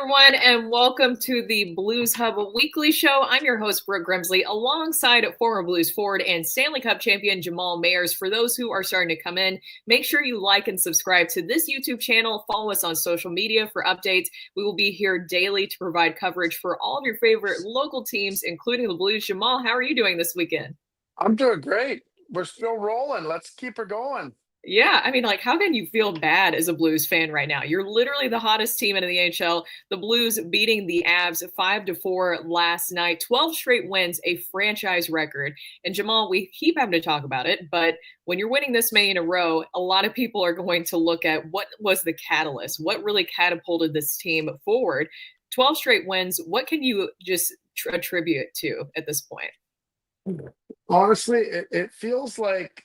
everyone, and welcome to the Blues Hub Weekly Show. I'm your host, Brooke Grimsey, alongside former Blues forward and Stanley Cup champion Jamal Mayers. For those who are starting to come in, make sure you like and subscribe to this YouTube channel. Follow us on social media for updates. We will be here daily to provide coverage for all of your favorite local teams, including the Blues. Jamal, how are you doing this weekend? I'm doing great. We're still rolling. Let's keep her going. Yeah, I mean, like, how can you feel bad as a Blues fan right now? You're literally the hottest team in the NHL. The Blues beating the Avs 5-4 last night, 12 straight wins, a franchise record. And Jamal, we keep having to talk about it, but when you're winning this many in a row, a lot of people are going to look at what was the catalyst, what really catapulted this team forward. 12 straight wins. What can you just attribute to at this point? Honestly, it feels like,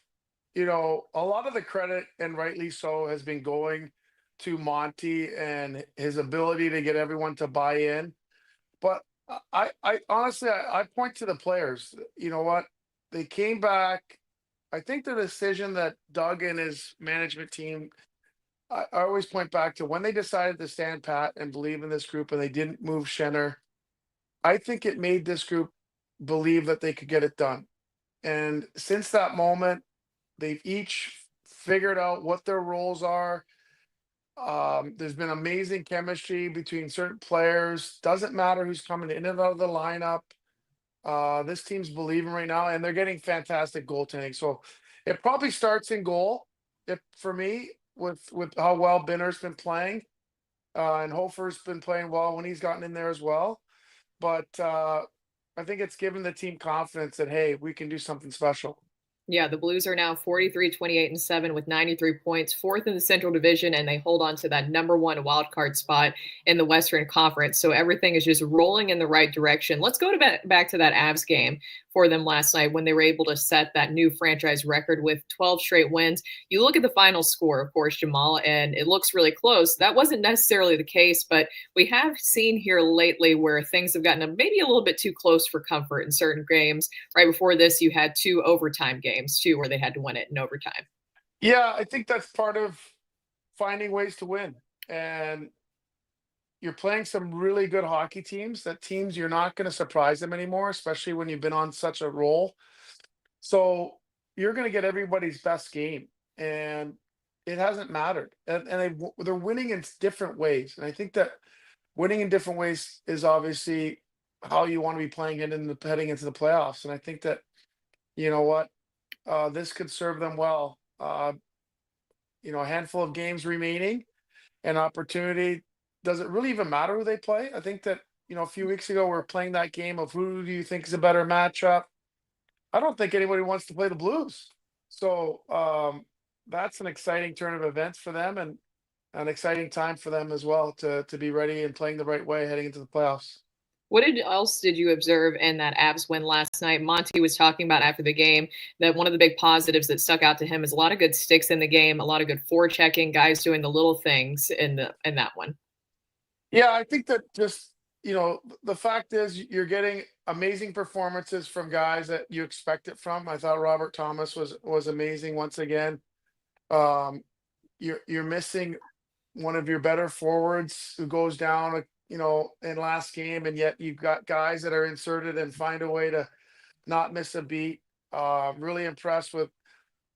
a lot of the credit, and rightly so, has been going to Monty and his ability to get everyone to buy in. But I honestly, I point to the players. You know what? They came back. I think the decision that Doug and his management team, I always point back to when they decided to stand pat and believe in this group and they didn't move Schenner. I think it made this group believe that they could get it done. And since that moment, they've each figured out what their roles are. There's been amazing chemistry between certain players. Doesn't matter who's coming in and out of the lineup. This team's believing right now, and they're getting fantastic goaltending. So it probably starts in goal, if for me, with how well Binner's been playing, and Hofer's been playing well when he's gotten in there as well. But I think it's given the team confidence that hey, we can do something special. Yeah, the Blues are now 43, 28, and 7 with 93 points, fourth in the Central Division, and they hold on to that number one wild card spot in the Western Conference. So everything is just rolling in the right direction. Let's go back to that Avs game for them last night when they were able to set that new franchise record with 12 straight wins. You look at the final score, of course, Jamal, and it looks really close. That wasn't necessarily the case, but we have seen here lately where things have gotten maybe a little bit too close for comfort in certain games. Right before this, you had two overtime games, too, where they had to win it in overtime. Yeah, I think that's part of finding ways to win. And you're playing some really good hockey teams, that teams you're not going to surprise them anymore, especially when you've been on such a roll. So you're going to get everybody's best game. And it hasn't mattered. They're winning in different ways. And I think that winning in different ways is obviously how you want to be playing it in the heading into the playoffs. And I think that, you know what, this could serve them well. A handful of games remaining, an opportunity. Does it really even matter who they play? I think that, a few weeks ago, we are playing that game of who do you think is a better matchup? I don't think anybody wants to play the Blues. So that's an exciting turn of events for them and an exciting time for them as well to be ready and playing the right way heading into the playoffs. What else did you observe in that Avs win last night? Monty was talking about after the game that one of the big positives that stuck out to him is a lot of good sticks in the game, a lot of good forechecking, guys doing the little things in that one. Yeah, I think that just, the fact is you're getting amazing performances from guys that you expect it from. I thought Robert Thomas was amazing once again. Um, you're missing one of your better forwards who goes down, in last game, and yet you've got guys that are inserted and find a way to not miss a beat. Really impressed with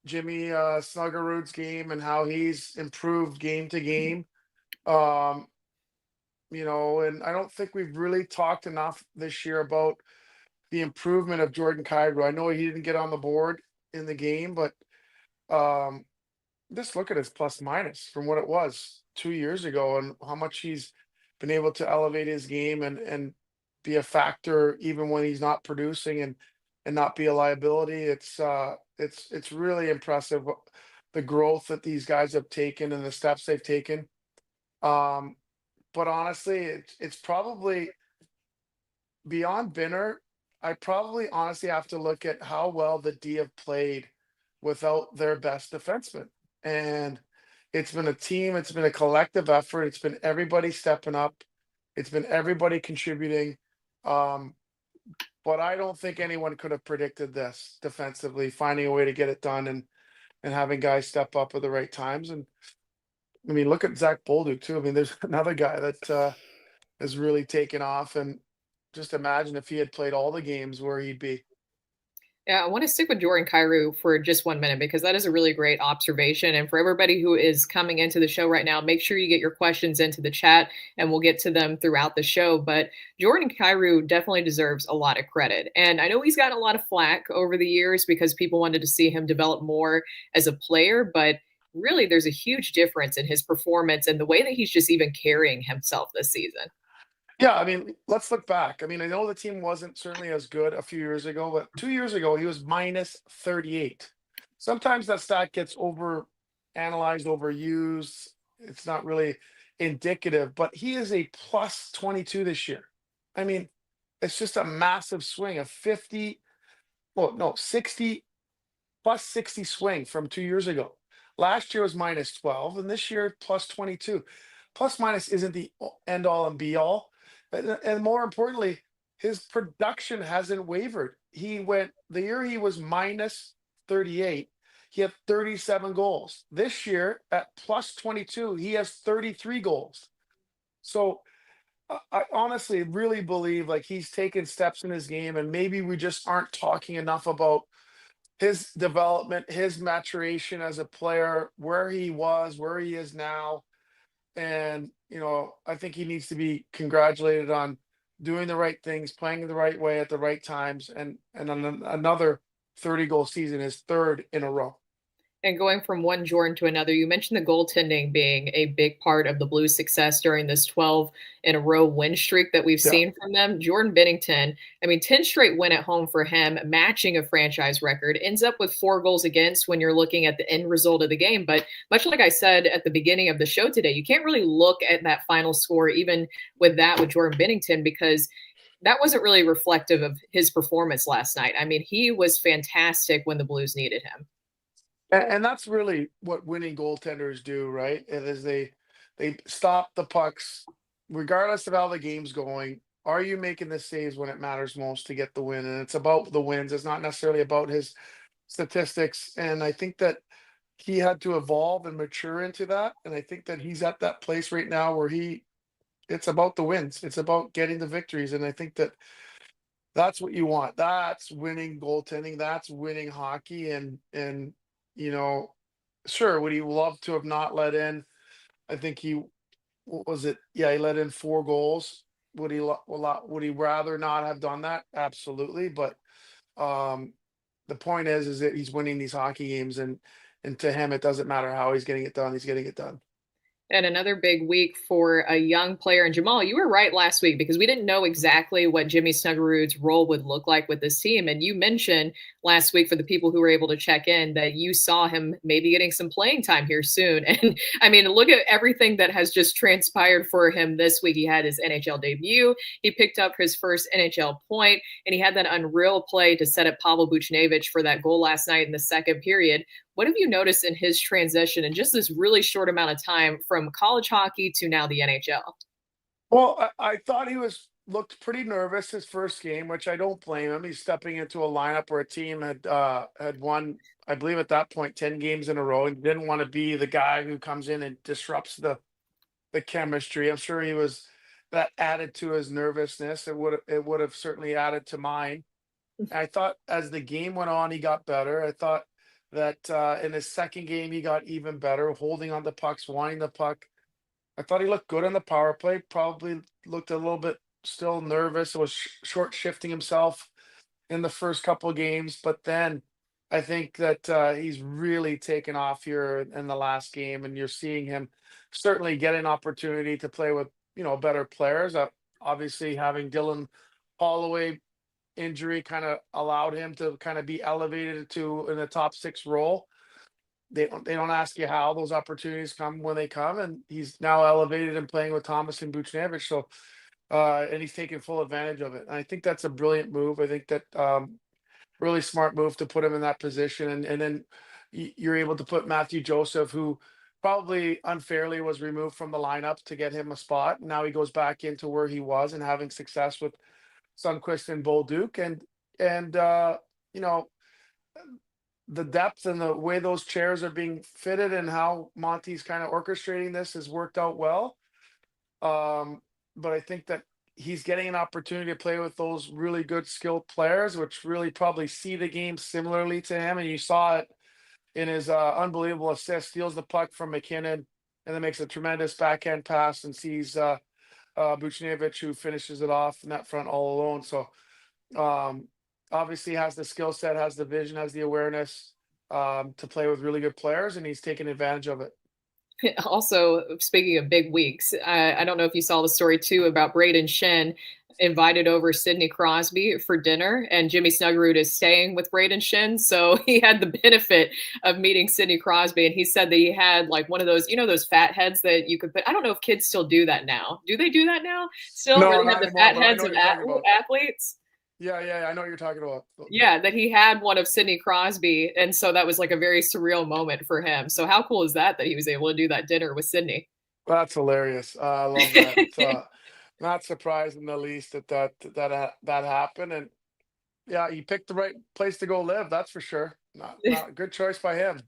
Jimmy Snuggerud's game and how he's improved game to game. Um, and I don't think we've really talked enough this year about the improvement of Jordan Kyrou. I know he didn't get on the board in the game, but um, just look at his plus minus from what it was 2 years ago and how much he's been able to elevate his game and be a factor even when he's not producing and not be a liability. It's really impressive the growth that these guys have taken and the steps they've taken. Um, but honestly, it's probably beyond Binner. I probably honestly have to look at how well the D have played without their best defenseman. And it's been a team, it's been a collective effort, it's been everybody stepping up, it's been everybody contributing. Um, but I don't think anyone could have predicted this defensively, finding a way to get it done and having guys step up at the right times. And I mean, look at Zach Bolduc too. I mean, there's another guy that has really taken off. And just imagine if he had played all the games where he'd be. Yeah, I want to stick with Jordan Kyrou for just 1 minute because that is a really great observation. And for everybody who is coming into the show right now, make sure you get your questions into the chat and we'll get to them throughout the show. But Jordan Kyrou definitely deserves a lot of credit. And I know he's gotten a lot of flack over the years because people wanted to see him develop more as a player. But really, there's a huge difference in his performance and the way that he's just even carrying himself this season. Yeah, I mean, let's look back. I mean, I know the team wasn't certainly as good a few years ago, but 2 years ago he was minus 38. Sometimes that stat gets over analyzed, overused. It's not really indicative, but he is a plus 22 this year. I mean, it's just a massive swing of 50, well, no, 60 plus 60 swing from 2 years ago. Last year was minus 12, and this year plus 22. Plus minus isn't the end all and be all. And more importantly, his production hasn't wavered. He went the year he was minus 38, he had 37 goals. This year at plus 22, he has 33 goals. So I honestly really believe like he's taken steps in his game, and maybe we just aren't talking enough about his development, his maturation as a player, where he was, where he is now. And, I think he needs to be congratulated on doing the right things, playing the right way at the right times, and on another 30 goal season, his third in a row. And going from one Jordan to another, you mentioned the goaltending being a big part of the Blues' success during this 12 in a row win streak that we've Yeah. seen from them. Jordan Binnington, I mean, 10 straight win at home for him, matching a franchise record, ends up with 4 goals against when you're looking at the end result of the game. But much like I said at the beginning of the show today, you can't really look at that final score, even with that with Jordan Binnington, because that wasn't really reflective of his performance last night. I mean, he was fantastic when the Blues needed him. And that's really what winning goaltenders do, right? It is they stop the pucks regardless of how the game's going. Are you making the saves when it matters most to get the win? And it's about the wins. It's not necessarily about his statistics. And I think that he had to evolve and mature into that. And I think that he's at that place right now where it's about the wins. It's about getting the victories. And I think that that's what you want. That's winning goaltending. That's winning hockey. And you know, sure, would he love to have not let in? I think what was it? Yeah, he let in 4 goals. Would he rather not have done that? Absolutely. But um, the point is that he's winning these hockey games, and to him, it doesn't matter how he's getting it done. He's getting it done. And another big week for a young player. And Jamal, you were right last week because we didn't know exactly what Jimmy Snuggerud's role would look like with this team. And you mentioned last week for the people who were able to check in that you saw him maybe getting some playing time here soon. And I mean, look at everything that has just transpired for him this week. He had his NHL debut. He picked up his first NHL point, and he had that unreal play to set up Pavel Buchnevich for that goal last night in the second period. What have you noticed in his transition in just this really short amount of time from college hockey to now the NHL? Well, I thought he looked pretty nervous his first game, which I don't blame him. He's stepping into a lineup where a team had won, I believe at that point, 10 games in a row, and didn't want to be the guy who comes in and disrupts the chemistry. I'm sure he was that added to his nervousness. It would have certainly added to mine. I thought as the game went on, he got better. I thought that in his second game, he got even better, holding on the pucks, wanting the puck. I thought he looked good on the power play. Probably looked a little bit still nervous. Was short shifting himself in the first couple of games, but then I think that he's really taken off here in the last game, and you're seeing him certainly get an opportunity to play with better players. Obviously, having Dylan Holloway injury kind of allowed him to kind of be elevated to in the top 6 role. They don't ask you how those opportunities come when they come, and he's now elevated and playing with Thomas and Buchnevich. So and he's taking full advantage of it. And I think that's a brilliant move. I think that really smart move to put him in that position, and then you're able to put Matthew Joseph, who probably unfairly was removed from the lineup, to get him a spot. Now he goes back into where he was and having success with Sundqvist and Bolduc, and you know the depth and the way those chairs are being fitted and how Monty's kind of orchestrating this has worked out well. Um, but I think that he's getting an opportunity to play with those really good skilled players, which really probably see the game similarly to him. And you saw it in his unbelievable assist, steals the puck from McKinnon, and then makes a tremendous backhand pass and sees Buchnevich, who finishes it off in that front all alone. So um, obviously has the skill set, has the vision, has the awareness to play with really good players, and he's taking advantage of it. Also, speaking of big weeks, I don't know if you saw the story too about Braden Shen invited over Sidney Crosby for dinner, and Jimmy Snuggerud is staying with Braden Shen, so he had the benefit of meeting Sidney Crosby, and he said that he had like one of those, those fat heads that you could put. I don't know if kids still do that now. Do they do that now? Still, where No, they have not the anymore, fat but I heads know of what you're talking about. athletes? Yeah, yeah, I know what you're talking about. Yeah, that he had one of Sidney Crosby, and so that was like a very surreal moment for him. So how cool is that that he was able to do that dinner with Sidney? That's hilarious. I love that. Not surprised in the least that happened. And yeah, he picked the right place to go live. That's for sure. Not a good choice by him.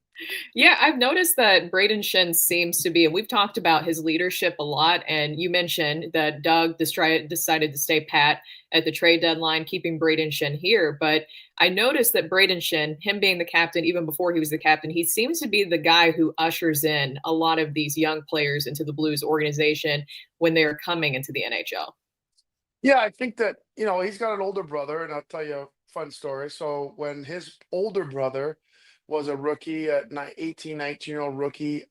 Yeah, I've noticed that Braden Shen seems to be, and we've talked about his leadership a lot. And you mentioned that Doug decided to stay pat at the trade deadline, keeping Braden Shen here. But I noticed that Braden Shen, him being the captain, even before he was the captain, he seems to be the guy who ushers in a lot of these young players into the Blues organization when they are coming into the NHL. Yeah, I think that, he's got an older brother, and I'll tell you a fun story. So when his older brother was a rookie at 18, 19-year-old rookie,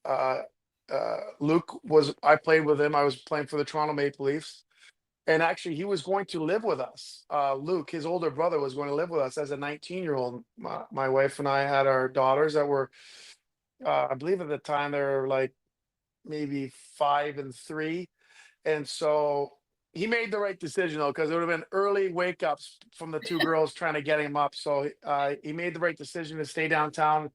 Luke I played with him. I was playing for the Toronto Maple Leafs. And actually, he was going to live with us. Luke, his older brother, was going to live with us as a 19-year-old. My wife and I had our daughters that were, I believe at the time, they were like maybe 5 and 3. And so he made the right decision, though, because it would have been early wake ups from the two girls trying to get him up. So he made the right decision to stay downtown,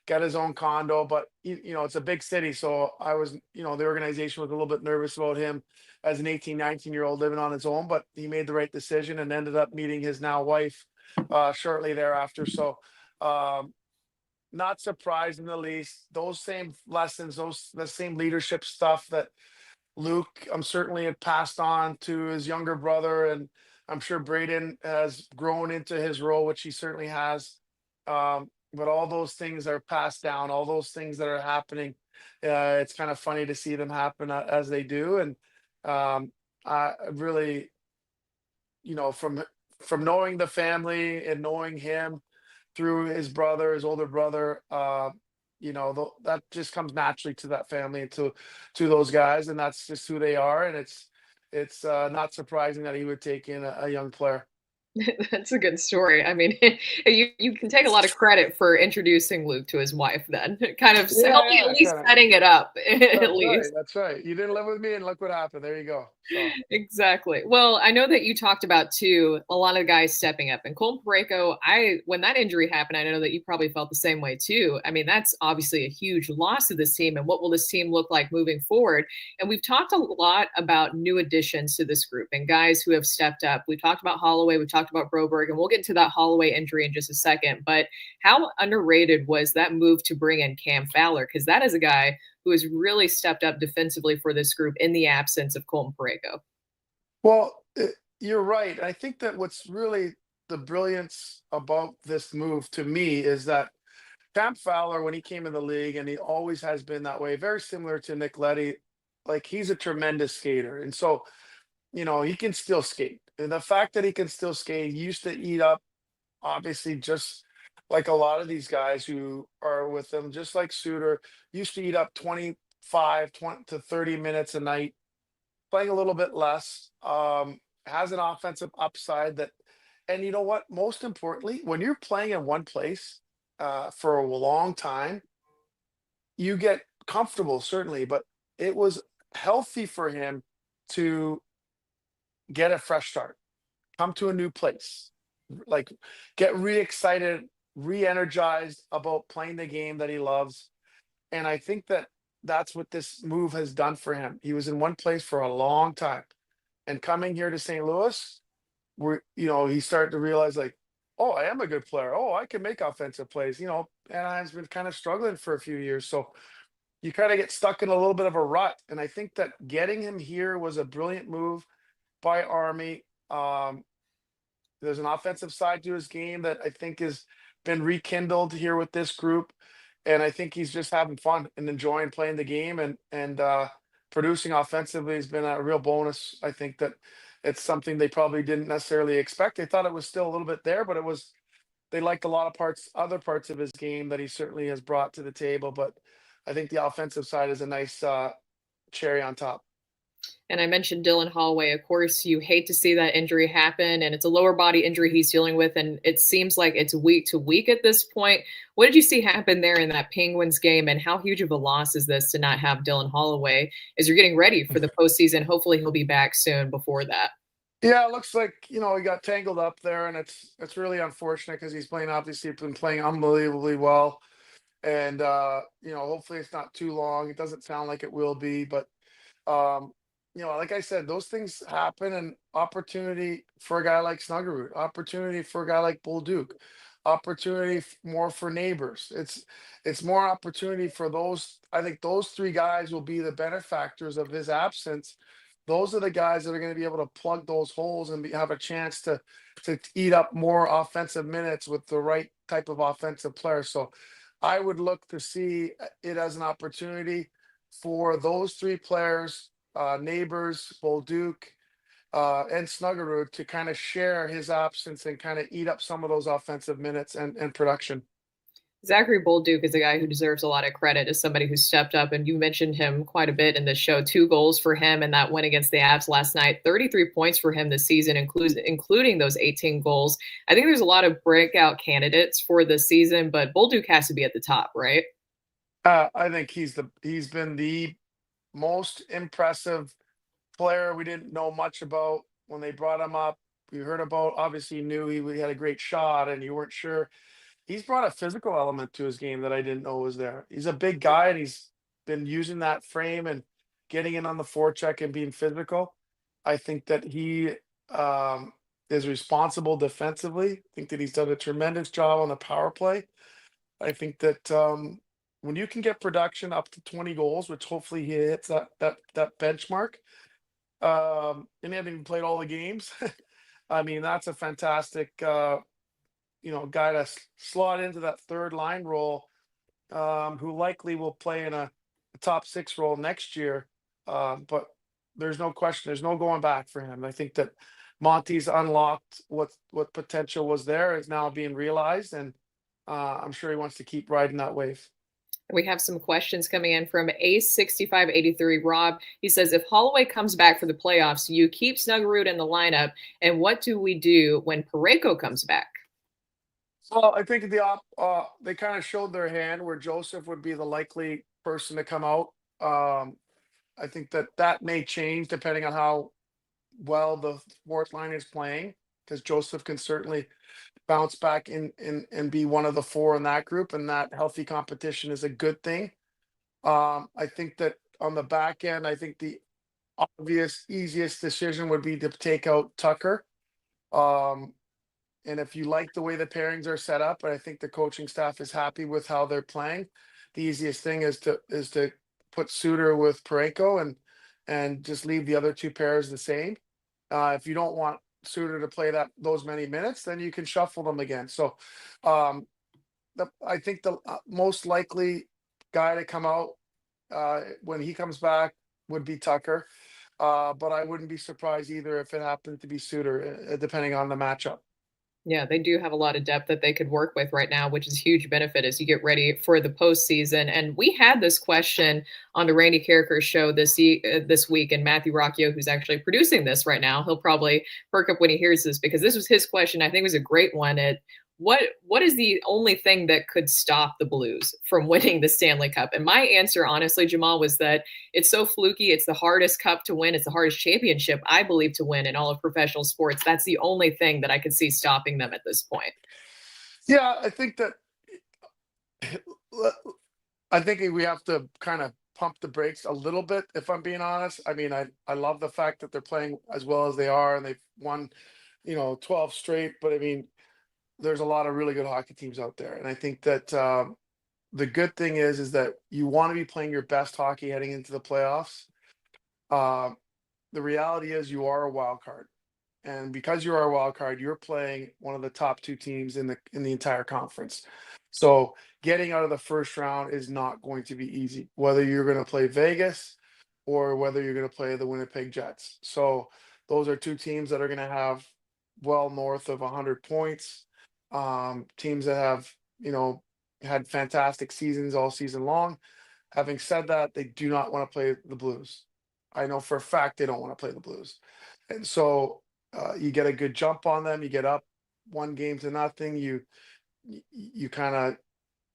got his own condo. But it's a big city, so I was, the organization was a little bit nervous about him as an 18, 19-year-old living on his own. But he made the right decision and ended up meeting his now wife shortly thereafter. So not surprised in the least. Those same lessons, the same leadership stuff that Luke, I'm certainly had passed on to his younger brother, and I'm sure Braden has grown into his role, which he certainly has. But all those things are passed down, all those things that are happening. It's kind of funny to see them happen as they do. And I really, from knowing the family and knowing him through his brother, his older brother, that just comes naturally to that family and to those guys, and that's just who they are. And it's not surprising that he would take in a young player. That's a good story. I mean, you can take a lot of credit for introducing Luke to his wife then. Kind of Yeah, helping at yeah, least kind of. setting it up at That's right. least. That's right. You didn't live with me, and look what happened. There you go. So Exactly. Well, I know that you talked about too a lot of guys stepping up, and Colton Parayko. When that injury happened, I know that you probably felt the same way too. I mean, that's obviously a huge loss to this team, and what will this team look like moving forward? And we've talked a lot about new additions to this group and guys who have stepped up. We talked about Holloway, we talked about Broberg, and we'll get to that Holloway injury in just a second. But how underrated was that move to bring in Cam Fowler? Because that is a guy who has really stepped up defensively for this group in the absence of Colton Parayko. well, you're right. I think that what's really the brilliance about this move to me is that Cam Fowler, when he came in the league, and he always has been that way, very similar to Nick Leddy, like he's a tremendous skater. And so, he can still skate. And the fact that he can still skate, he used to eat up, obviously, just like a lot of these guys who are with him, just like Suter, used to eat up 25, 20 to 30 minutes a night, playing a little bit less, has an offensive upside that, and you know what? Most importantly, when you're playing in one place for a long time, you get comfortable, certainly, but it was healthy for him to get a fresh start, come to a new place, like get re-excited, re-energized about playing the game that he loves. And I think that that's what this move has done for him. He was in one place for a long time, and coming here to St. Louis, he started to realize, like, oh, I am a good player. Oh, I can make offensive plays. Anaheim's been kind of struggling for a few years. So you kind of get stuck in a little bit of a rut. And I think that getting him here was a brilliant move by Army. There's an offensive side to his game that I think has been rekindled here with this group, and I think he's just having fun and enjoying playing the game and producing offensively has been a real bonus. I think that it's something they probably didn't necessarily expect. They thought it was still a little bit there, but it was they liked a lot of other parts of his game that he certainly has brought to the table. But I think the offensive side is a nice cherry on top. And I mentioned Dylan Holloway. Of course, you hate to see that injury happen, and it's a lower body injury he's dealing with, and it seems like it's week to week at this point. What did you see happen there in that Penguins game, and how huge of a loss is this to not have Dylan Holloway as you're getting ready for the postseason? Hopefully, he'll be back soon before that. Yeah, it looks like he got tangled up there, and it's really unfortunate because he's obviously been playing unbelievably well, and hopefully it's not too long. It doesn't sound like it will be, but um, like I said, those things happen, and opportunity for a guy like Snuggerud, opportunity for a guy like Duke, opportunity more for neighbors. It's more opportunity for those. I think those three guys will be the benefactors of his absence. Those are the guys that are going to be able to plug those holes and have a chance to eat up more offensive minutes with the right type of offensive player. So I would look to see it as an opportunity for those three players, neighbors, Bolduc, and Snuggerud, to kind of share his absence and kind of eat up some of those offensive minutes and production. Zachary Bolduc is a guy who deserves a lot of credit as somebody who stepped up, and you mentioned him quite a bit in this show. 2 goals for him in that win against the Avs last night. 33 points for him this season, including those 18 goals. I think there's a lot of breakout candidates for this season, but Bolduc has to be at the top, right? I think he's been the most impressive player we didn't know much about when they brought him up. We heard about, obviously knew he had a great shot, and you weren't sure. He's brought a physical element to his game that I didn't know was there. He's a big guy, and he's been using that frame and getting in on the forecheck and being physical. I think that he is responsible defensively. I think that he's done a tremendous job on the power play. I think that when you can get production up to 20 goals, which hopefully he hits that benchmark, and he hasn't even played all the games. I mean, that's a fantastic guy to slot into that third line role, who likely will play in a top six role next year. But there's no question, there's no going back for him. I think that Monty's unlocked what potential was there is now being realized, and I'm sure he wants to keep riding that wave. We have some questions coming in from Ace6583 Rob. He says, if Holloway comes back for the playoffs, you keep Snuggerud in the lineup. And what do we do when Parayko comes back? Well, I think they kind of showed their hand where Joseph would be the likely person to come out. I think that may change depending on how well the fourth line is playing, because Joseph can certainly bounce back and be one of the four in that group, and that healthy competition is a good thing. I think that on the back end, I think the obvious easiest decision would be to take out Tucker. And if you like the way the pairings are set up, and I think the coaching staff is happy with how they're playing, the easiest thing is to put Suter with Parayko and just leave the other two pairs the same. If you don't want Suter to play those many minutes, then you can shuffle them again. So I think the most likely guy to come out when he comes back would be Tucker. But I wouldn't be surprised either if it happened to be Suter, depending on the matchup. Yeah, they do have a lot of depth that they could work with right now, which is a huge benefit as you get ready for the postseason. And we had this question on the Randy Carricker show this week, and Matthew Rocchio, who's actually producing this right now, he'll probably perk up when he hears this, because this was his question. I think it was a great one. What is the only thing that could stop the Blues from winning the Stanley Cup? And my answer, honestly, Jamal, was that it's so fluky. It's the hardest cup to win. It's the hardest championship, I believe, to win in all of professional sports. That's the only thing that I could see stopping them at this point. Yeah, I think that we have to kind of pump the brakes a little bit, if I'm being honest. I mean, I love the fact that they're playing as well as they are, and they've won 12 straight. But I mean, there's a lot of really good hockey teams out there, and I think that the good thing is that you want to be playing your best hockey heading into the playoffs. Um, the reality is you are a wild card. And because you are a wild card, you're playing one of the top two teams in the entire conference. So getting out of the first round is not going to be easy, whether you're going to play Vegas or whether you're going to play the Winnipeg Jets. So those are two teams that are going to have well north of 100 points. Teams that have, had fantastic seasons all season long. Having said that, they do not want to play the Blues. I know for a fact they don't want to play the Blues. And so you get a good jump on them. You get up 1-0. You kind of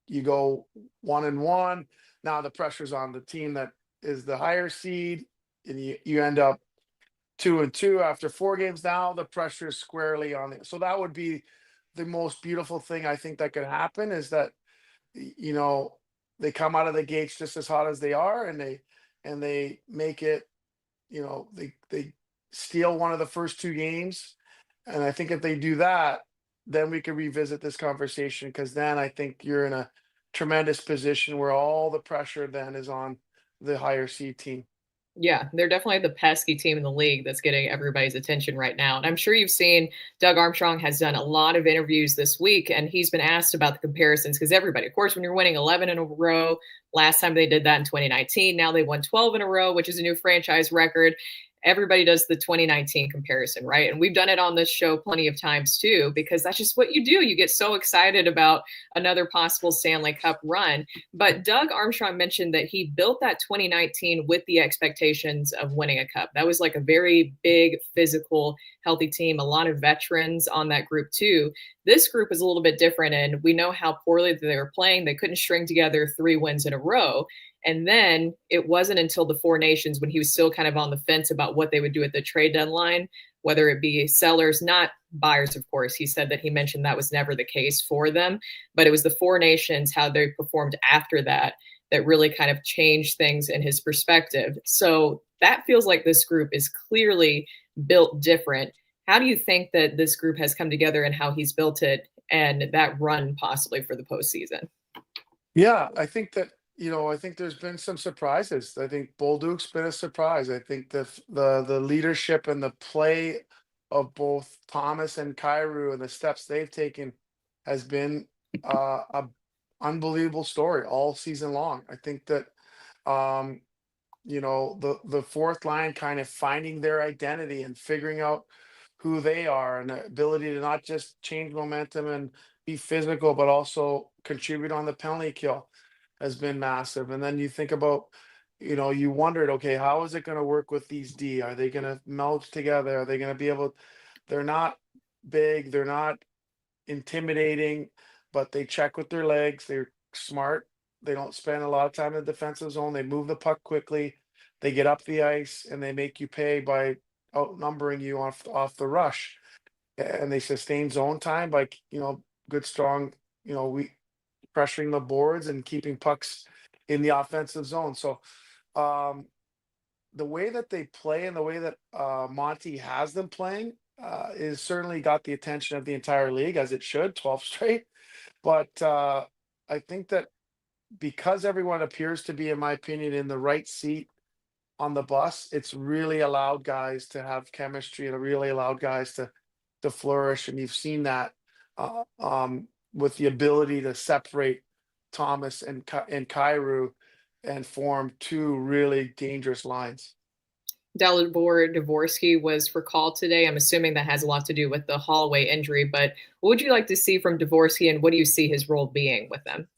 you go 1-1. Now the pressure's on the team that is the higher seed, and you end up 2-2 after 4 games. Now the pressure is squarely on it. So that would be the most beautiful thing I think that could happen is that you know they come out of the gates just as hot as they are, and they make it. They steal one of the first 2 games, and I think if they do that, then we could revisit this conversation because then I think you're in a tremendous position where all the pressure then is on the higher seed team. Yeah, they're definitely the pesky team in the league that's getting everybody's attention right now. And I'm sure you've seen Doug Armstrong has done a lot of interviews this week, and he's been asked about the comparisons because everybody, of course, when you're winning 11 in a row, last time they did that in 2019, now they won 12 in a row, which is a new franchise record. Everybody does the 2019 comparison, right? And we've done it on this show plenty of times too, because that's just what you do. You get so excited about another possible Stanley Cup run. But Doug Armstrong mentioned that he built that 2019 with the expectations of winning a cup. That was like a very big, physical, healthy team, a lot of veterans on that group too. This group is a little bit different, and we know how poorly they were playing. They couldn't string together 3 wins in a row. And then it wasn't until the Four Nations when he was still kind of on the fence about what they would do at the trade deadline, whether it be sellers, not buyers, of course. He said that he mentioned that was never the case for them, but it was the Four Nations, how they performed after that, that really kind of changed things in his perspective. So that feels like this group is clearly built different. How do you think that this group has come together and how he's built it and that run possibly for the postseason? Yeah, I think there's been some surprises. I think Bolduc's been a surprise. I think the leadership and the play of both Thomas and Kyrou and the steps they've taken has been a unbelievable story all season long. I think that the fourth line kind of finding their identity and figuring out who they are and the ability to not just change momentum and be physical, but also contribute on the penalty kill has been massive. And then you think about, you wondered, okay, how is it going to work with these D? Are they going to meld together? Are they going to be able? They're not big, they're not intimidating, but they check with their legs. They're smart. They don't spend a lot of time in the defensive zone. They move the puck quickly. They get up the ice and they make you pay by outnumbering you off the rush. And they sustain zone time by good strong we pressuring the boards and keeping pucks in the offensive zone. So the way that they play and the way that Monty has them playing is certainly got the attention of the entire league, as it should, 12 straight. But I think that because everyone appears to be, in my opinion, in the right seat on the bus, it's really allowed guys to have chemistry and it really allowed guys to flourish. And you've seen that with the ability to separate Thomas and Kyrou and form 2 really dangerous lines. Dalibor Dvorsky was recalled today. I'm assuming that has a lot to do with the Holloway injury, but what would you like to see from Dvorsky and what do you see his role being with them?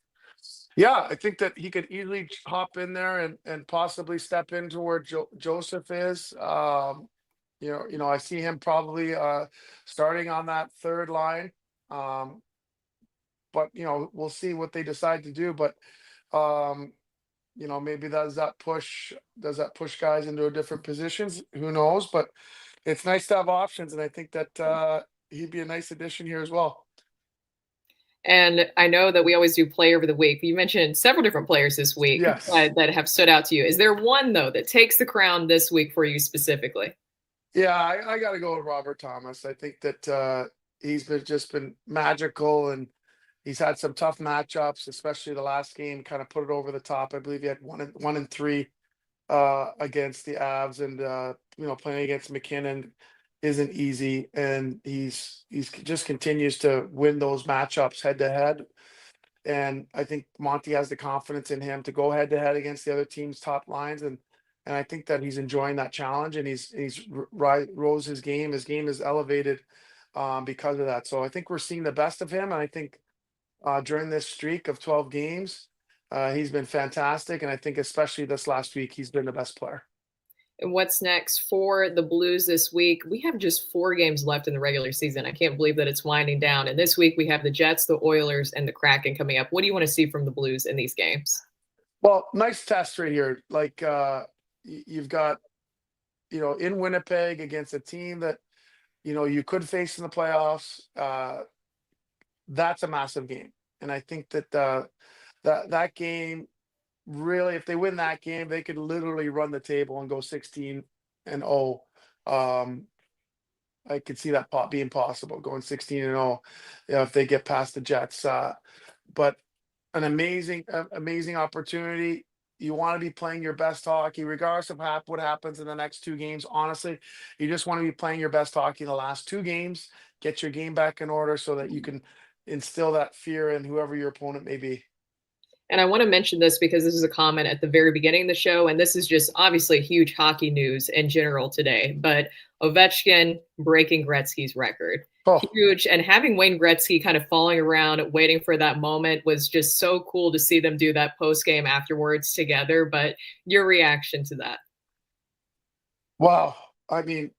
Yeah, I think that he could easily hop in there and possibly step into where Joseph is. I see him probably starting on that third line. But we'll see what they decide to do. But maybe does that push guys into a different positions? Who knows? But it's nice to have options, and I think that he'd be a nice addition here as well. And I know that we always do player of the week. You mentioned several different players this week Yes. that have stood out to you. Is there one, though, that takes the crown this week for you specifically? Yeah, I got to go with Robert Thomas. I think that he's been magical, and He's had some tough matchups, especially the last game, kind of put it over the top. I believe he had 1-3 against the Avs, and playing against McKinnon isn't easy, and he's just continues to win those matchups head to head. And I think Monty has the confidence in him to go head to head against the other team's top lines, and I think that he's enjoying that challenge, and he's rose his game. His game is elevated because of that. So I think we're seeing the best of him, and I think during this streak of 12 games, he's been fantastic, and I think especially this last week, he's been the best player. And what's next for the Blues this week? We have just 4 games left in the regular season. I can't believe that it's winding down. And this week we have the Jets, the Oilers, and the Kraken coming up. What do you want to see from the Blues in these games? Well, nice test right here. Like you've got, in Winnipeg against a team that you could face in the playoffs. That's a massive game, and I think that that game really, if they win that game, they could literally run the table and go 16-0. I could see that being possible, going 16-0, if they get past the Jets. But an amazing opportunity. You want to be playing your best hockey, regardless of what happens in the next 2 games. Honestly, you just want to be playing your best hockey in the last 2 games, get your game back in order so that you can instill that fear in whoever your opponent may be. And I want to mention this because this is a comment at the very beginning of the show, and this is just obviously huge hockey news in general today. But Ovechkin breaking Gretzky's record. Oh, Huge. And having Wayne Gretzky kind of falling around, waiting for that moment was just so cool to see them do that post game afterwards together. But your reaction to that? wow. I mean,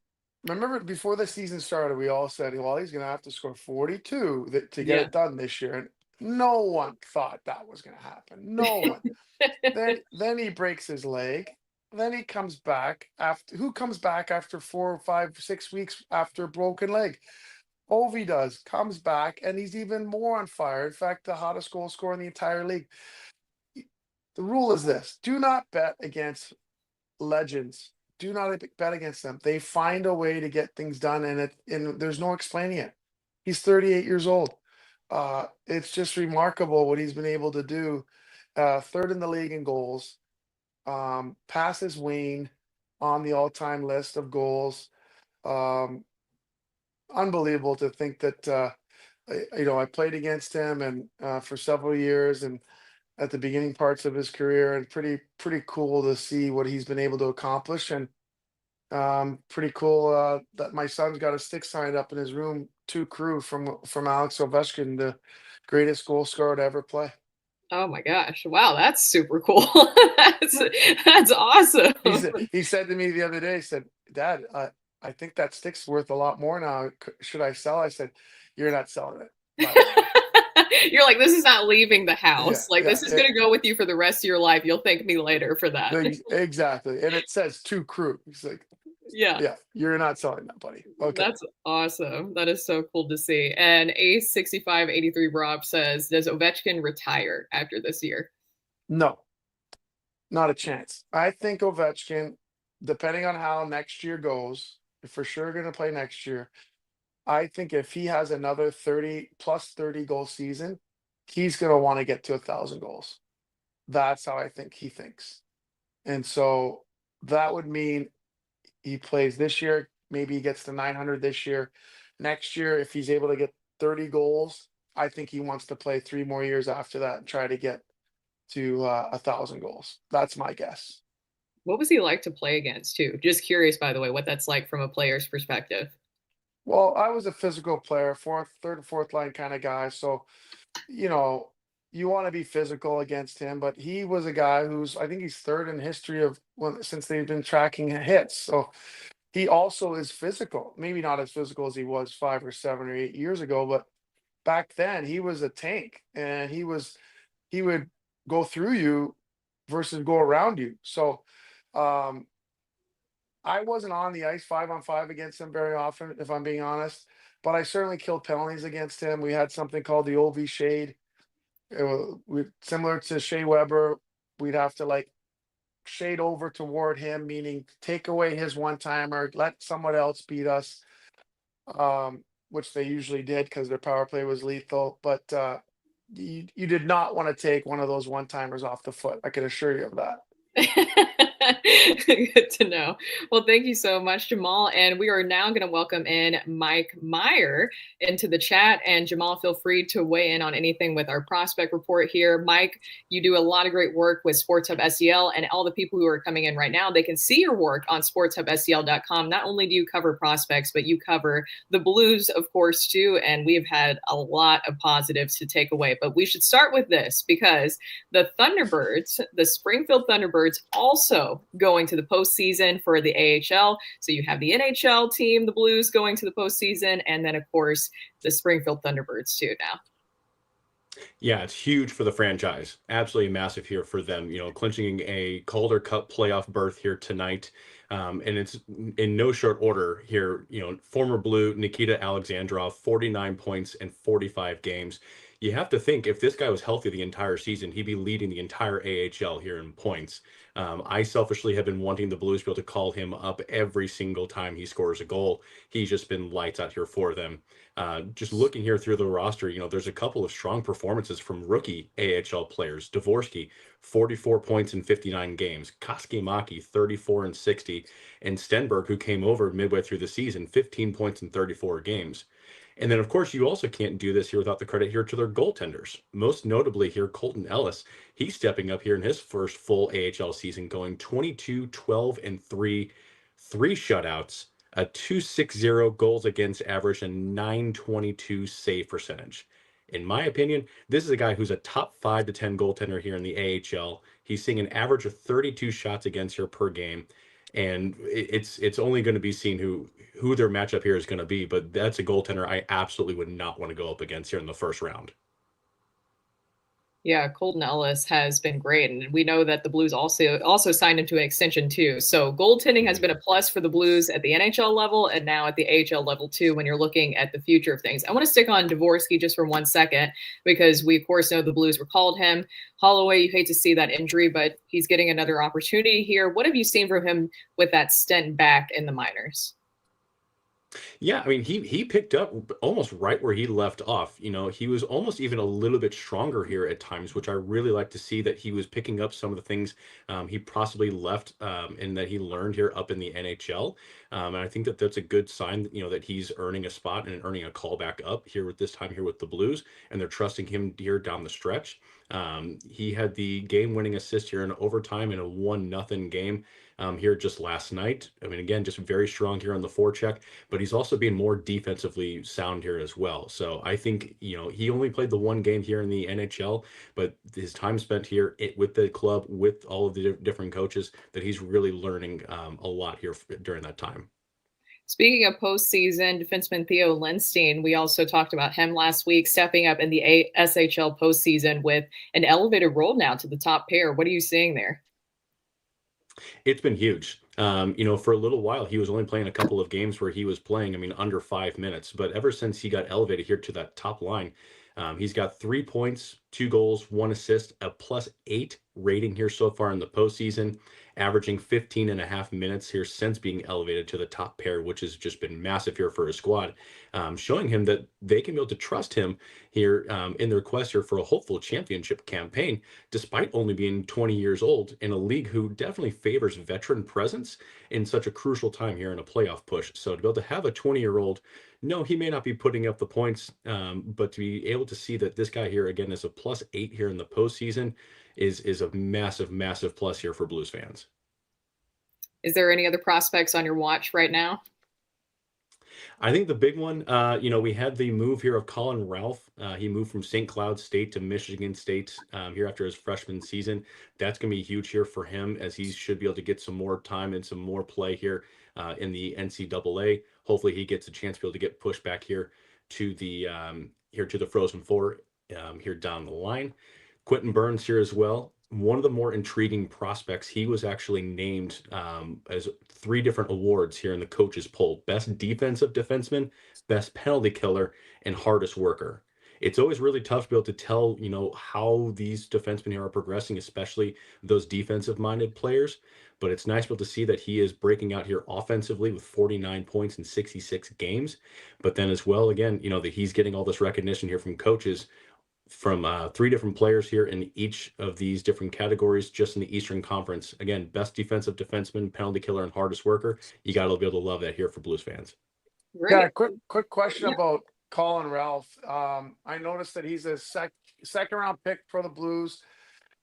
remember before the season started, we all said, well, he's going to have to score 42 to get Yeah. it done this year. And no one thought that was going to happen. No one. Then he breaks his leg. Then he comes back after. Who comes back after 4, 5, 6 weeks after a broken leg? Ovi does, comes back, and he's even more on fire. In fact, the hottest goal scorer in the entire league. The rule is this: do not bet against legends. Do not bet against them. They find a way to get things done, and there's no explaining it. He's 38 years old. It's just remarkable what he's been able to do. Third in the league in goals. Passes Wayne on the all-time list of goals. Unbelievable to think that I played against him and for several years and at the beginning parts of his career, and pretty cool to see what he's been able to accomplish. And pretty cool that my son's got a stick signed up in his room to Crew from Alex Ovechkin, the greatest goal scorer to ever play. Oh my gosh. Wow, that's super cool. That's awesome. He said to me the other day, he said, Dad, I think that stick's worth a lot more now. Should I sell? I said, you're not selling it. You're like, this is not leaving the Yeah, house. Like, this is going to go with you for the rest of your life. You'll thank me later for that. Exactly. And it says to Crew. He's like, yeah, you're not selling that, buddy. Okay. That's awesome. That is so cool to see. And Ace6583 Rob says, does Ovechkin retire after this year? No, not a chance. I think Ovechkin, depending on how next year goes, for sure going to play next year. I think if he has another 30 goal season, he's going to want to get to 1,000 goals. That's how I think he thinks. And so that would mean he plays this year. Maybe he gets to 900 this year. Next year, if he's able to get 30 goals, I think he wants to play 3 more years after that and try to get to 1,000 goals. That's my guess. What was he like to play against, too? Just curious, by the way, what that's like from a player's perspective. Well, I was a physical player, third and fourth line kind of guy. So, you want to be physical against him, but he was a guy I think he's third in history since they've been tracking hits. So he also is physical, maybe not as physical as he was 5 or 7 or 8 years ago, but back then he was a tank, and he would go through you versus go around you. So, I wasn't on the ice 5-on-5 against him very often, if I'm being honest, but I certainly killed penalties against him. We had something called the OV shade. Similar to Shea Weber, we'd have to shade over toward him, meaning take away his one-timer, let someone else beat us, which they usually did because their power play was lethal. But you did not want to take one of those one timers off the foot. I can assure you of that. Good to know. Well, thank you so much, Jamal. And we are now going to welcome in Mike Meyer into the chat. And Jamal, feel free to weigh in on anything with our prospect report here. Mike, you do a lot of great work with Sports Hub SEL, and all the people who are coming in right now, they can see your work on sportshubsel.com. Not only do you cover prospects, but you cover the Blues, of course, too. And we've had a lot of positives to take away. But we should start with this because the Thunderbirds, the Springfield Thunderbirds, also going to the postseason for the AHL. So you have the NHL team, the Blues, going to the postseason, and then, of course, the Springfield Thunderbirds, too, now. Yeah, it's huge for the franchise. Absolutely massive here for them. Clinching a Calder Cup playoff berth here tonight. And it's in no short order here. Former Blue Nikita Alexandrov, 49 points in 45 games. You have to think if this guy was healthy the entire season, he'd be leading the entire AHL here in points. I selfishly have been wanting the Blues to be able to call him up every single time he scores a goal. He's just been lights out here for them. Just looking here through the roster, there's a couple of strong performances from rookie AHL players. Dvorsky, 44 points in 59 games. Koskimaki, 34 and 60. And Stenberg, who came over midway through the season, 15 points in 34 games. And then, of course, you also can't do this here without the credit here to their goaltenders. Most notably here, Colton Ellis. He's stepping up here in his first full AHL season, going 22, 12, and 3, 3 shutouts, a 2.60 goals against average, and 922 save percentage. In my opinion, this is a guy who's a top 5 to 10 goaltender here in the AHL. He's seeing an average of 32 shots against here per game. And it's only going to be seen who their matchup here is going to be, but that's a goaltender I absolutely would not want to go up against here in the first round. Yeah, Colton Ellis has been great, and we know that the Blues also signed him to an extension too. So goaltending has been a plus for the Blues at the NHL level, and now at the AHL level too. When you're looking at the future of things, I want to stick on Dvorsky just for 1 second because we of course know the Blues recalled him. Holloway, you hate to see that injury, but he's getting another opportunity here. What have you seen from him with that stint back in the minors? Yeah, I mean, he picked up almost right where he left off. He was almost even a little bit stronger here at times, which I really like to see that he was picking up some of the things he possibly left and that he learned here up in the NHL. And I think that that's a good sign, that he's earning a spot and earning a call back up here with this time here with the Blues, and they're trusting him here down the stretch. He had the game-winning assist here in overtime in a 1-0 game here just last night. I mean, again, just very strong here on the forecheck, but he's also being more defensively sound here as well. So I think, he only played the one game here in the NHL, but his time spent here with the club, with all of the different coaches, that he's really learning a lot here during that time. Speaking of postseason, defenseman Theo Lindstein, we also talked about him last week, stepping up in the SHL postseason with an elevated role now to the top pair. What are you seeing there? It's been huge. For a little while, he was only playing a couple of games where he was playing, under 5 minutes. But ever since he got elevated here to that top line, he's got 3 points, 2 goals, 1 assist, a +8 rating here so far in the postseason, averaging 15 and a half minutes here since being elevated to the top pair, which has just been massive here for his squad, showing him that they can be able to trust him here in their quest here for a hopeful championship campaign, despite only being 20 years old in a league who definitely favors veteran presence in such a crucial time here in a playoff push. So to be able to have a 20-year-old, no, he may not be putting up the points, but to be able to see that this guy here again is a +8 here in the postseason is a massive, massive plus here for Blues fans. Is there any other prospects on your watch right now? I think the big one, we had the move here of Colin Ralph. He moved from St. Cloud State to Michigan State here after his freshman season. That's going to be huge here for him, as he should be able to get some more time and some more play here in the NCAA. Hopefully, he gets a chance to be able to get pushed back here to the Frozen Four here down the line. Quentin Burns here as well. One of the more intriguing prospects. He was actually named as 3 different awards here in the coaches poll: best defensive defenseman, best penalty killer, and hardest worker. It's always really tough to be able to tell, how these defensemen here are progressing, especially those defensive minded players. But it's nice to be able to see that he is breaking out here offensively with 49 points in 66 games. But then as well, again, that he's getting all this recognition here from coaches from 3 different players here in each of these different categories, just in the Eastern Conference. Again, best defensive defenseman, penalty killer, and hardest worker. You got to be able to love that here for Blues fans. Yeah, Great. quick question Yeah. about Colin Ralph. I noticed that he's a second round pick for the Blues,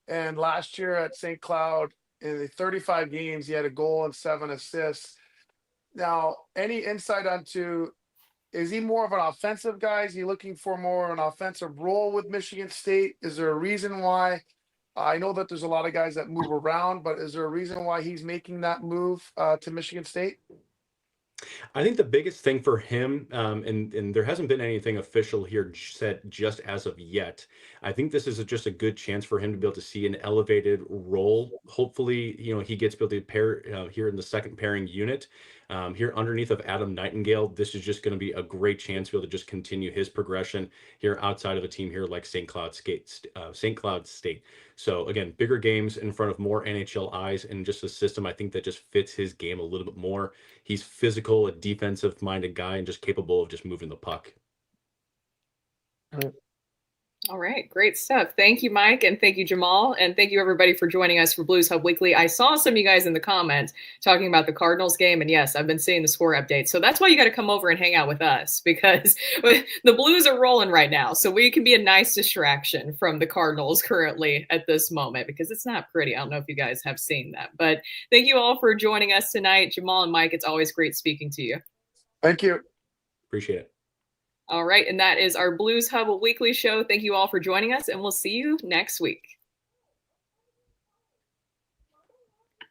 and last year at St. Cloud in the 35 games, he had a goal and 7 assists. Now, any insight onto, is he more of an offensive guy? Is he looking for more of an offensive role with Michigan State? Is there a reason why? I know that there's a lot of guys that move around, but is there a reason why he's making that move to Michigan State? I think the biggest thing for him, and there hasn't been anything official here said just as of yet. I think this is just a good chance for him to be able to see an elevated role. Hopefully, he gets to be able to pair here in the second pairing unit. Here underneath of Adam Nightingale, this is just going to be a great chance to be able to just continue his progression here outside of a team here like St. Cloud State. So again, bigger games in front of more NHL eyes, and just a system I think that just fits his game a little bit more. He's physical, a defensive-minded guy, and just capable of just moving the puck. All right, great stuff. Thank you, Mike, and thank you, Jamal, and thank you, everybody, for joining us for Blues Hub Weekly. I saw some of you guys in the comments talking about the Cardinals game, and yes, I've been seeing the score updates. So that's why you got to come over and hang out with us, because the Blues are rolling right now. So we can be a nice distraction from the Cardinals currently at this moment, because it's not pretty. I don't know if you guys have seen that. But thank you all for joining us tonight. Jamal and Mike, it's always great speaking to you. Thank you. Appreciate it. All right, and that is our Blues Hub Weekly show. Thank you all for joining us, and we'll see you next week.